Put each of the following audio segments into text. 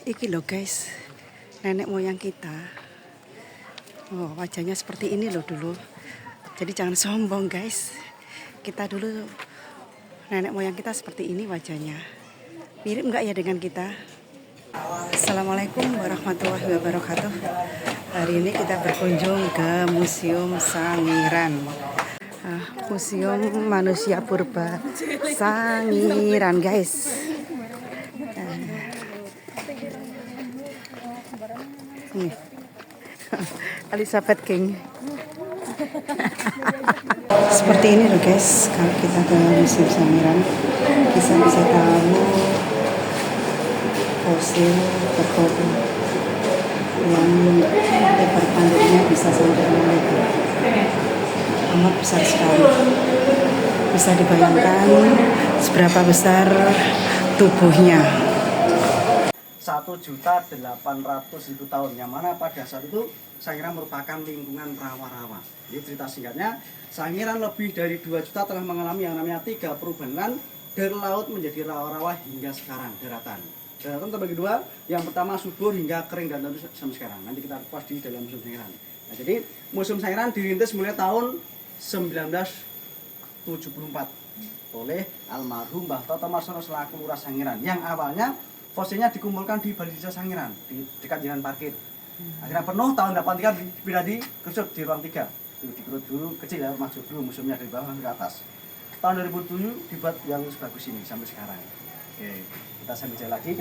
Iki loh guys, nenek moyang kita. Oh, wajahnya seperti ini loh dulu. Jadi jangan sombong guys. Kita dulu nenek moyang kita seperti ini wajahnya. Mirip nggak ya dengan kita? Assalamualaikum warahmatullahi wabarakatuh. Hari ini kita berkunjung ke Museum Sangiran. Museum Manusia Purba Sangiran guys. Nih. Elizabeth King. Seperti ini loh guys, kalau kita ke Museum Sangiran bisa tahu fosil berkopi yang lebar panjangnya bisa sampai 6 meter. Amat besar sekali. Bisa dibayangkan seberapa besar tubuhnya. 1.800.000 tahun, yang mana pada saat itu Sangiran merupakan lingkungan rawa-rawa. Jadi cerita singkatnya, Sangiran lebih dari 2 juta telah mengalami yang namanya 3 perubahan dari laut menjadi rawa-rawa hingga sekarang daratan. Daratan terbagi 2, yang pertama subur hingga kering dan tentu sampai sekarang. Nanti kita kupas di dalam Museum Sangiran. Nah, jadi Museum Sangiran dirintis mulai tahun 1974 oleh almarhum Mbah Toto Marsono selaku Lurah Sangiran, yang awalnya fosilnya dikumpulkan di Balai Desa Sangiran di dekat jalan parkir. Akhirnya penuh tahun 83 dipindah di Gresik di ruang 3. Dikerut dulu kecil ya, masuk dulu museumnya dari bawah ke atas. Tahun 2007 dibuat yang sebagus ini sampai sekarang. Oke, kita sambil jalan lagi.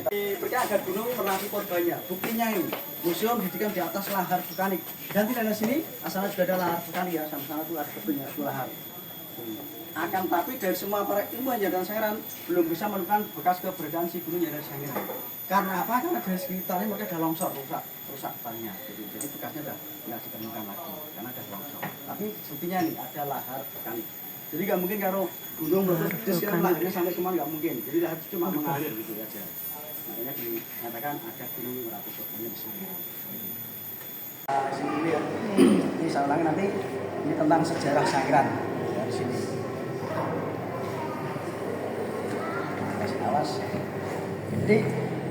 Berarti ada gunung Merapi Purbanya. Buktinya ini, museum didirikan di atas lahar vulkanik. Dan tidak ada sini, asalnya juga ada lahar vulkanik ya, sama sana itu ada tebingnya, lahar. Akan tapi dari semua para ilmuwan Jadran Sangiran belum bisa menemukan bekas keberadaan si gunung Jadran Sangiran. Karena apa? Karena dari sekitarnya mereka ada longsor, rusak banyak. Jadi bekasnya udah nggak ditemukan lagi karena ada longsor. Tapi buktinya nih ada lahar vulkanik. Jadi nggak mungkin kalau gunung meletus kan laharnya sampai kemana, nggak mungkin. Jadi lahar itu cuma mengalir gitu aja. Makanya dinyatakan ada gunung Merapi Purbanya di sini. Sini dulu ya. Ini saya ulangi nanti ini tentang sejarah Sangiran dari sini. Jadi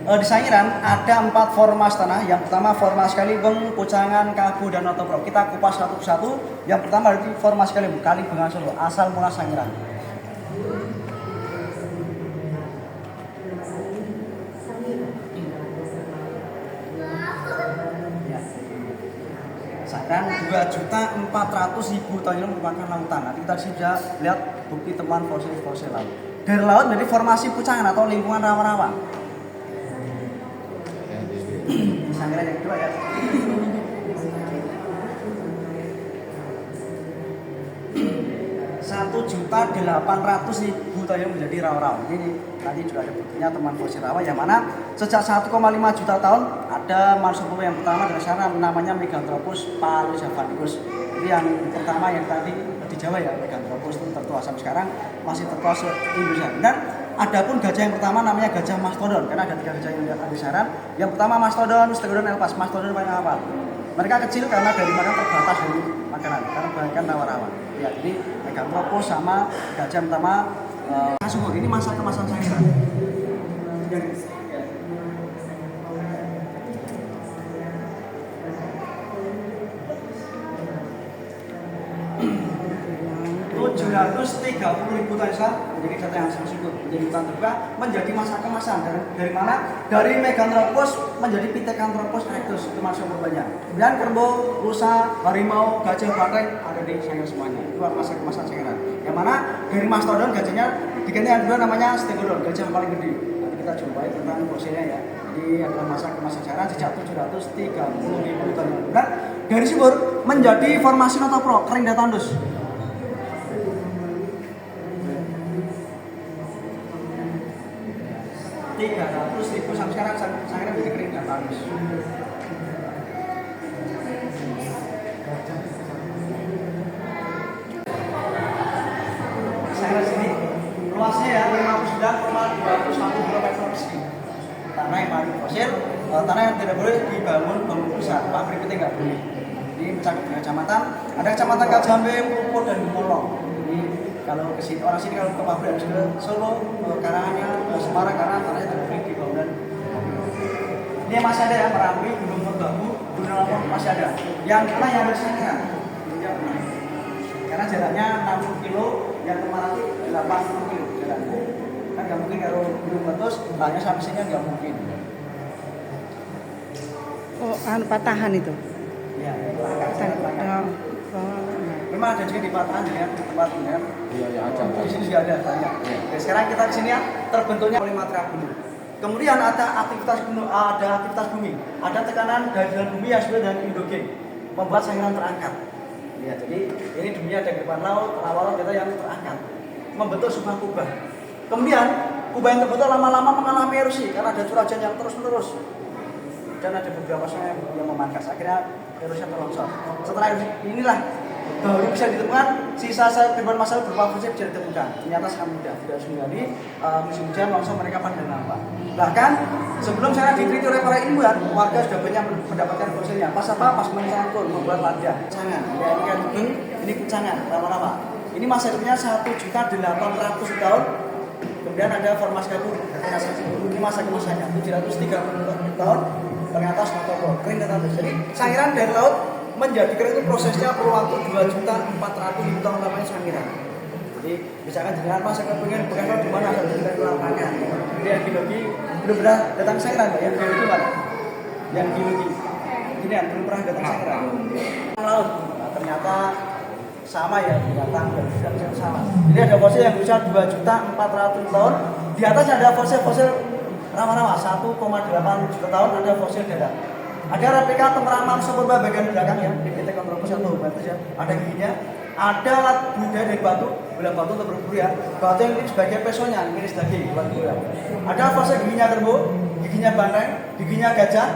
di Sangiran ada 4 formas tanah. Yang pertama formas Kaliweng, Pucangan, Kabu, dan Notobrok. Kita kupas satu persatu. Yang pertama dari formas Kaliweng, Kalibengan Solo, asal mula Sangiran. Sangiran 2.400.000 tahun ini merupakan lautan. Nanti kita bisa lihat bukti temuan fosil-fosil laut. Dari laut menjadi formasi Pucangan atau lingkungan rawa-rawa. Sangiran yang kedua ya. 1.800.000 tahun menjadi rawa-rawa. Jadi nanti juga ada buktinya teman fosil rawa, yang mana sejak 1,5 juta tahun ada manusia purba yang pertama dari sana namanya Meganthropus palujavanicus. Jadi yang pertama yang tadi di Jawa ya, Meganthropus itu tertua sampai sekarang masih tertua se-Indonesia. Dan ada pun gajah yang pertama namanya gajah mastodon, karena ada 3 gajah yang ada di sana. Yang pertama mastodon, stegodon, elpas. Mastodon paling awal. Mereka kecil karena dari makan terbatas dari makanan, karena kebanyakan rawa-rawa. Ya, jadi Meganthropus sama gajah pertama Kasugo. Ini masa kemasan Sangiran. Ribu tahun setelah menjadi data yang sangat syukur, menjadi hutan terbuka, menjadi masa kemasan. Dari mana? Dari Meganthropus menjadi Pithecanthropus erectus, itu manusia purbanya. Kemudian kerbau, rusa, harimau, gajah, banteng ada di Sangiran semuanya. Itu masa kemasan Sangiran. Yang mana dari mastodon gajahnya diganti yang kedua namanya stegodon, gajah yang paling gede. Nanti kita jumpai tentang fosilnya ya. Jadi adalah masa kemasan Sangiran sejak 730.000 tahun. Dan dari subur menjadi formasi Notobrok, kering dan tandus. 300.000 sampai sekarang Sangiran menjadi kering dan tandus. Sangiran sini luasnya ya 59,21 km persegi. Tanah yang paling fosil, tanah yang tidak boleh dibangun bangun besar, pabrik itu nggak boleh. Ini mencakup kecamatan, ada kecamatan Kajambe, Puput, dan Gumolong. Kalau ke sini, orang sini kalau ke pabrik harus ke Solo, ke Karanganyar, ke Semarang, karena tanahnya tidak boleh dibangun. Ini Ini masih ada yang Merapi, Gunung Merbabu, Gunung Lampung masih ada. Yang mana yang ada Sangiran? Karena jaraknya 60 kilo, yang ke Merapi 80 kilo jaraknya. Kan nggak mungkin kalau Gunung Meletus, hanya sampai sini nggak mungkin. Oh, patahan itu. Ya, Oh, memang ada juga di Patahan ya, di tempat ini kan. Iya, ya ada. Di sini juga ada banyak. Oke, sekarang kita di sini ya, terbentuknya oleh material gunung. Kemudian ada aktivitas gunung, ada aktivitas bumi, ada tekanan dari dalam bumi yang sesuai dengan endogen, membuat Sangiran terangkat. Ya, jadi ini bumi ada di depan laut, laut kita yang terangkat, membentuk sebuah kubah. Kemudian kubah yang terbentuk lama-lama mengalami erosi karena ada curah hujan yang terus-menerus dan ada beberapa sungai yang memangkas. Akhirnya erosinya terlongsor. Setelah erosi inilah baru bisa ditemukan sisa ribuan masalah berupa fosil bisa ditemukan. Ternyata sangat mudah, tidak sekali musim hujan langsung mereka pada nampak. Bahkan sebelum saya diteliti oleh para ilmuwan, warga sudah banyak mendapatkan fosilnya. Pas apa? Pas mencangkul, membuat wadah. Cangan, ya ini kan ini kucangan, lama-lama. Ini masa hidupnya 1.800.000 tahun. Kemudian ada formasi gabung, ini masa kemasannya 730 tahun. Ternyata Smatopo kering dan tandus. Jadi Sangiran dari laut menjadi kering itu prosesnya perlu waktu 2.400.000 tahun namanya Sangiran. Jadi misalkan dengan masa kepengen bekas di mana ada di lapangan. Jadi yang geologi benar-benar datang Sangiran, yang geologi mana? Yang geologi ini yang belum pernah datang Sangiran. Laut ternyata sama ya binatang dan tidak sama. Jadi ada fosil yang berusia 2.400.000 tahun. Di atas ada fosil-fosil rawa-rawa 1,8 juta tahun, ada fosil darat. Ada replika temerang manusia purba bagian belakang ya, di PT Kontrol atau batas ya. Ada giginya, ada alat budaya dari batu, bilang batu untuk berburu ya. Batu yang ini sebagai pesonya, miris daging buat buru ya. Ada fosil giginya kerbau, giginya banteng, giginya gajah,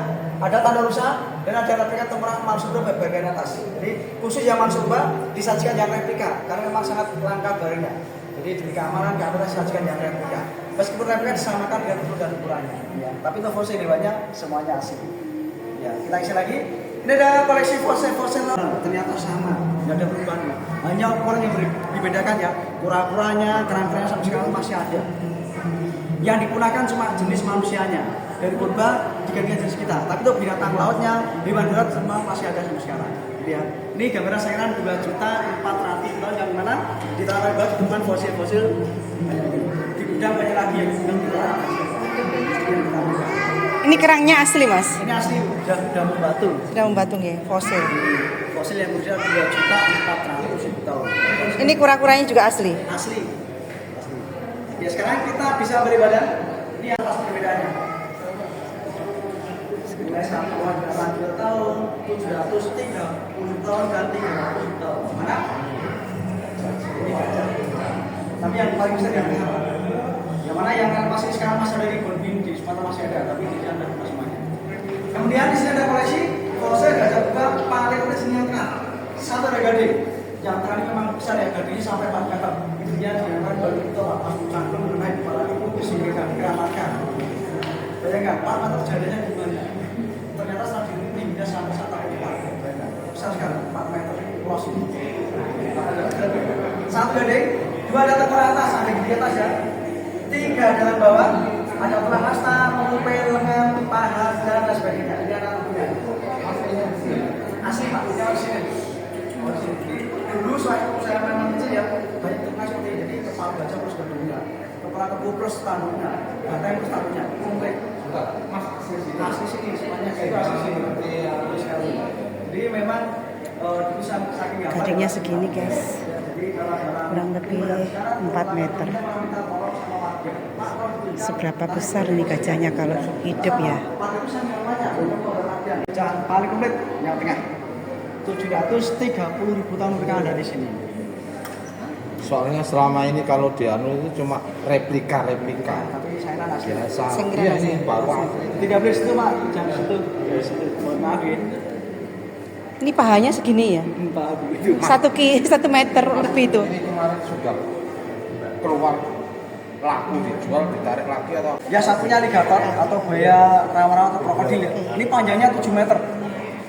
ada tanda rusa, dan ada replika temerang manusia purba bagian atas. Jadi khusus yang manusia purba disajikan yang replika, karena memang sangat langka barangnya. Jadi demi keamanan keamanan disajikan yang replika. Meskipun replika disamakan dengan bentuk dan ukurannya, ya. Tapi untuk fosil hewannya semuanya asli. Ya, kita isi lagi. Ini ada koleksi fosil-fosil ternyata sama, nggak ada perubahan. Hanya ukuran yang dibedakan ya. Kura-kuranya, kerang-kerangnya sampai sekarang masih ada. Yang digunakan cuma jenis manusianya. Dari purba digantikan jenis kita. Tapi untuk binatang lautnya, hewan darat semua masih ada sampai sekarang. Ya. Ini gambaran Sangiran 2.400.000 tahun yang mana di tanah bawah ditemukan fosil-fosil di gudang banyak lagi yang kita. ini kerangnya asli, Mas? Ini asli udah membatu. Sudah membatung ya, fosil. Fosil yang berusia 2.400.000 tahun. Ini kura-kuranya juga asli. Asli. Ya sekarang kita bisa beribadah. Ini atas perbedaannya. Mulai 1,8 tahun, 730 tahun dan 300 tahun. Mana? Ini gajah. Tapi yang paling besar yang apa? Yang mana yang masih sekarang masih ada di Bonbin di Sumatera masih ada, tapi di sana semuanya. Kemudian di sini ada koleksi fosil gajah juga paling udah sini yang tengah. Satu ada gade. Yang tengah ini memang besar ya, gadenya sampai 4 meter. Itu dia diangkat baru itu pas cangkul mengenai kepala itu disingkirkan, dikeramatkan. Bayangkan 4 meter jadinya gimana? Ternyata saat dirutin dia sampai 1 tahun besar sekali, 4 meter luas ini. Satu gade, 2 ada tengah atas, ada di atas ya. 3 dalam bawah, ada tulang hasta, mengupil, lengan, paha, dan lain sebagainya. Ini anak punya. Asli Pak, ini harus sini. Dulu saya memang kecil ya, banyak tulang seperti ini. Jadi kepala gajah plus gedungnya, kepala kebo plus tanduknya, batang plus tanduknya, komplit. Asli sini, semuanya kayak asli. Jadi memang dulu saking apa? Gadingnya segini, guys. Kurang lebih 4 meter. Seberapa besar ini gajahnya kalau hidup ya? Gajah paling komplit yang tengah. 730.000 tahun mereka ada di sini. Soalnya selama ini kalau di anu itu cuma replika. Tapi saya asli. Biasa. Sangiran Iya asli. ini baru asli. Tidak boleh situ Pak, jangan situ. Mohon maaf ya. Ini pahanya segini ya? Pak itu. 1 meter lebih itu. Ini kemarin sudah keluar laku dijual, ditarik lagi atau? Ya satunya alligator atau buaya rawa-rawa atau krokodil ya. Ini panjangnya 7 meter.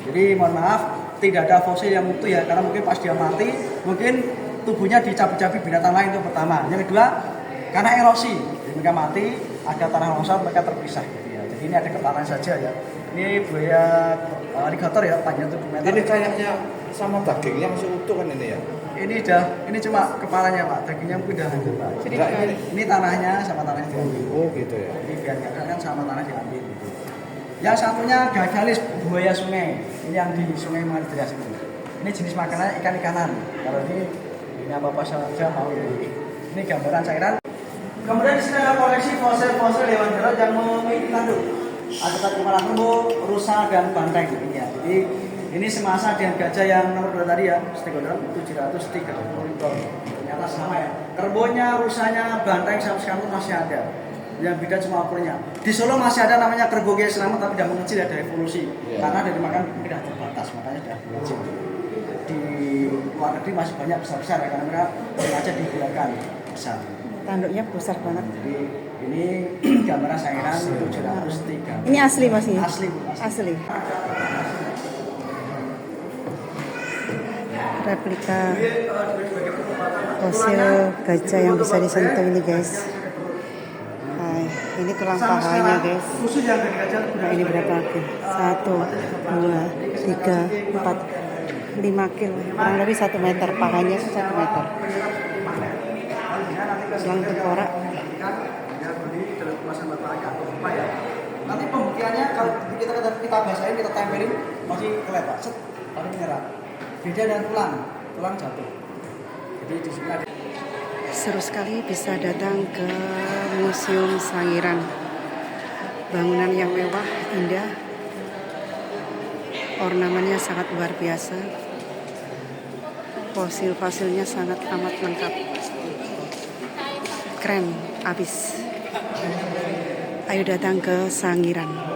Jadi mohon maaf, tidak ada fosil yang utuh ya, karena mungkin pas dia mati, mungkin tubuhnya dicabik-cabik binatang lain itu pertama. Yang kedua, karena erosi, jadi mereka mati, ada tanah longsor, mereka terpisah gitu ya. Jadi ini ada ketahanan saja ya. Ini buaya alligator ya, panjang 7 meter. Ini kayaknya sama dagingnya masih utuh kan ini ya? Ini cuma kepalanya Pak, dagingnya udah hancur Pak. Jadi Enggak, bukan- Ini tanahnya sama tanahnya diambil. Oh gitu ya. Jadi biar nggak kan sama tanah diambil gitu. Yang satunya gagalis buaya sungai. Ini yang di Sungai Madras itu. Ini jenis makanan ikan-ikanan. Kalau ini apa saja mau ini gambaran cairan. Kemudian di sini ada koleksi fosil-fosil hewan darat yang memiliki tanduk. Ada tadi kepala kerbau, rusa dan banteng. Ini ya. Jadi ini semasa dengan gajah yang nomor 2 tadi ya, Stegodon 730 ton. Ternyata sama ya. Kerbonya, rusanya, banteng sampai sekarang masih ada. Yang beda cuma ukurnya. Di Solo masih ada namanya kerbau Kiai Selamat tapi tidak mengecil, ada evolusi. Iya. Karena dari makan tidak terbatas, makanya sudah mengecil. Di luar negeri masih banyak besar-besar ya, karena mereka sengaja dibiarkan besar. Tanduknya besar banget. Jadi ini gambaran sangiran 703. Ini asli Mas ya? Asli, Bu, Asli. Replika fosil gajah yang bisa disentuh ini guys. Nah, ini tulang pahanya guys. Khusus yang dari gajah. Nah, ini berapa kil? 1, 2, 3, 4, 5 kil. Kurang lebih 1 meter. Pahanya 1 meter. Tulang tengkorak. Nanti pembuktiannya kalau kita basahin, kita tempelin masih kelihatan. Set, tapi menyerap. Beda dengan tulang jatuh. Jadi di sini ada. Seru sekali bisa datang ke Museum Sangiran. Bangunan yang mewah, indah. Ornamennya sangat luar biasa. Fosil-fosilnya sangat amat lengkap. Keren, abis. Ayo datang ke Sangiran.